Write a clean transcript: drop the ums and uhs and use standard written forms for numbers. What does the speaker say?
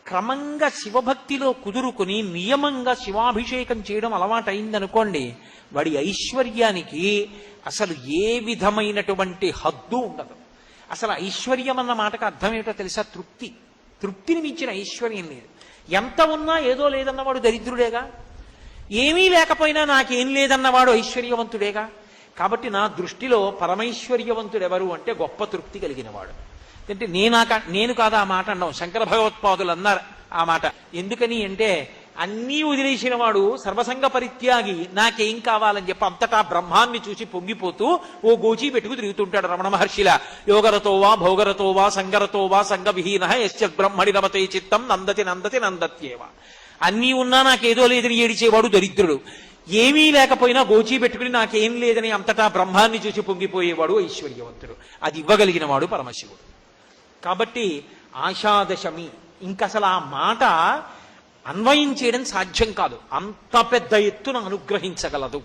క్రమంగా శివభక్తిలో కుదురుకుని నియమంగా శివాభిషేకం చేయడం అలవాటైందనుకోండి, వాడి ఐశ్వర్యానికి అసలు ఏ విధమైనటువంటి హద్దు ఉండదు. అసలు ఐశ్వర్యం అన్న మాటకు అర్థం ఏమిటో తెలుసా? తృప్తి. తృప్తిని మించిన ఐశ్వర్యం లేదు. ఎంత ఉన్నా ఏదో లేదన్నవాడు దరిద్రుడేగా, ఏమీ లేకపోయినా నాకేం లేదన్నవాడు ఐశ్వర్యవంతుడేగా. కాబట్టి నా దృష్టిలో పరమైశ్వర్యవంతుడు ఎవరు అంటే గొప్ప తృప్తి కలిగినవాడు. అంటే నేను కాదా ఆ మాట అన్నాం, శంకర భగవత్పాదులు అన్నారు ఆ మాట. ఎందుకని అంటే అన్నీ వదిలేసిన వాడు సర్వసంగ పరిత్యాగి నాకేం కావాలని చెప్పి అంతటా బ్రహ్మాన్ని చూసి పొంగిపోతూ ఓ గోచీ పెట్టుకు తిరుగుతుంటాడు రమణ మహర్షిలా. యోగరతో వా భోగరతో వా సంగరతో వా సంగ విహీన యశ్చత్ బ్రహ్మణి రమతే చిత్తం నందతి నందతి నందత్యేవ. అన్నీ ఉన్నా నాకేదో లేదని ఏడిచేవాడు దరిద్రుడు. ఏమీ లేకపోయినా గోచీ పెట్టుకుని నాకేం లేదని అంతటా బ్రహ్మాన్ని చూసి పొంగిపోయేవాడు ఐశ్వర్యవంతుడు. అది ఇవ్వగలిగిన వాడు పరమశివుడు. కాబట్టి ఆషాదశమి ఇంకసలు ఆ మాట అన్వయం చేయడం సాధ్యం కాదు, అంత పెద్ద ఎత్తున అనుగ్రహించగలదు.